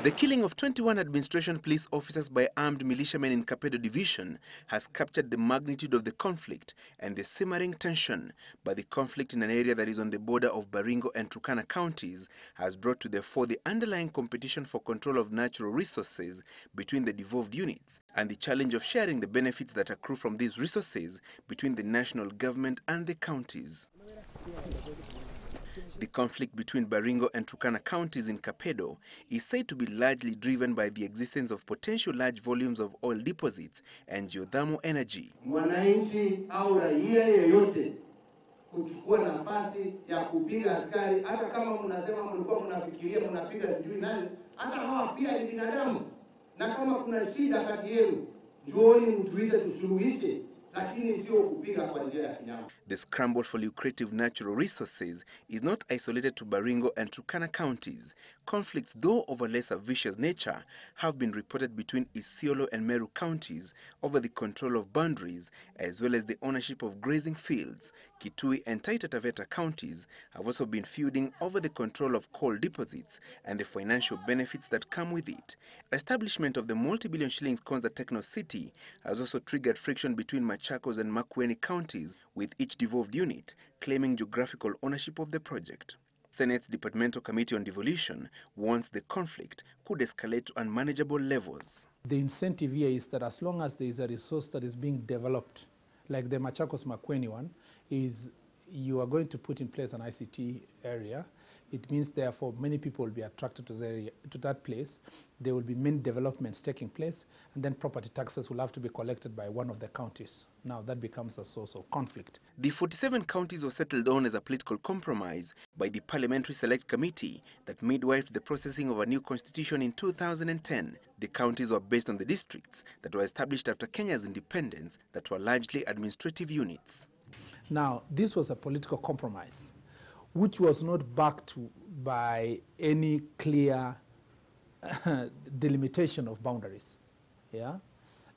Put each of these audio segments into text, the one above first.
The killing of 21 administration police officers by armed militiamen in Kapedo division has captured the magnitude of the conflict and the simmering tension, but the conflict in an area that is on the border of Baringo and Turkana counties has brought to the fore the underlying competition for control of natural resources between the devolved units and the challenge of sharing the benefits that accrue from these resources between the national government and the counties. The conflict between Baringo and Turkana counties in Kapedo is said to be largely driven by the existence of potential large volumes of oil deposits and geothermal energy. Mwananchi au raia yeyote kuchukua nafasi ya kupiga askari, hata kama mnasema mlikuwa mnafikiria mnapiga sijui nani, hata hawa pia ni binadamu, na kama kuna shida kati yenu njooni mtuite tusuluhishe. The scramble for lucrative natural resources is not isolated to Baringo and Turkana counties. Conflicts, though of a lesser vicious nature, have been reported between Isiolo and Meru counties over the control of boundaries as well as the ownership of grazing fields. Kitui and Taita Taveta counties have also been feuding over the control of coal deposits and the financial benefits that come with it. Establishment of the multi-billion shillings Konza Techno City has also triggered friction between Machakos and Makueni counties, with each devolved unit claiming geographical ownership of the project. Senate's Departmental Committee on Devolution warns the conflict could escalate to unmanageable levels. The incentive here is that as long as there is a resource that is being developed, like the Machakos Makueni one, is you are going to put in place an ICT area. It means therefore many people will be attracted to, to that place. There will be many developments taking place, and then property taxes will have to be collected by one of the counties. Now that becomes a source of conflict. The 47 counties were settled on as a political compromise by the Parliamentary Select Committee that midwifed the processing of a new constitution in 2010. The counties were based on the districts that were established after Kenya's independence that were largely administrative units. Now, this was a political compromise, which was not backed by any clear delimitation of boundaries. Yeah?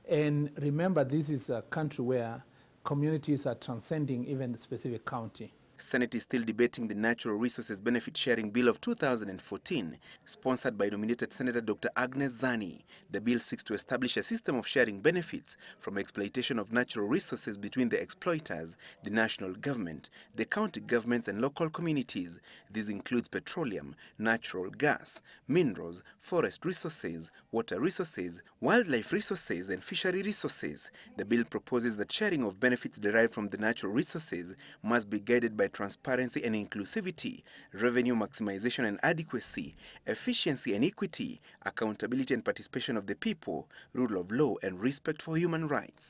And remember, this is a country where communities are transcending even the specific county. Senate is still debating the Natural Resources Benefit Sharing Bill of 2014, sponsored by nominated Senator Dr. Agnes Zani. The bill seeks to establish a system of sharing benefits from exploitation of natural resources between the exploiters, the national government, the county governments and local communities. This includes petroleum, natural gas, minerals, forest resources, water resources, wildlife resources and fishery resources. The bill proposes that sharing of benefits derived from the natural resources must be guided by transparency and inclusivity, revenue maximization and adequacy, efficiency and equity, accountability and participation of the people, rule of law and respect for human rights.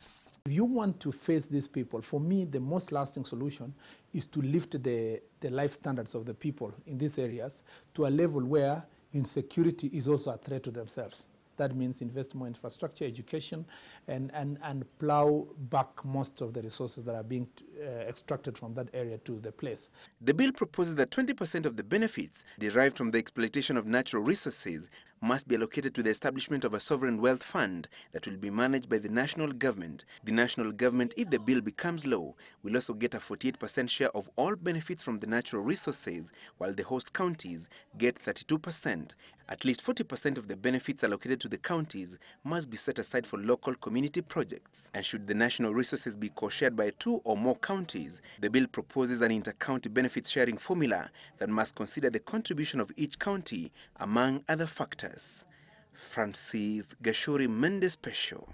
If you want to face these people, for me the most lasting solution is to lift the life standards of the people in these areas to a level where insecurity is also a threat to themselves. That means invest more in infrastructure, education, and plow back most of the resources that are being extracted from that area to the place. The bill proposes that 20% of the benefits derived from the exploitation of natural resources must be allocated to the establishment of a sovereign wealth fund that will be managed by the national government. The national government, if the bill becomes law, will also get a 48% share of all benefits from the natural resources, while the host counties get 32%. At least 40% of the benefits allocated to the counties must be set aside for local community projects. And should the national resources be co-shared by 2 or more counties, the bill proposes an inter-county benefits sharing formula that must consider the contribution of each county, among other factors. Francis Gachuri, Special.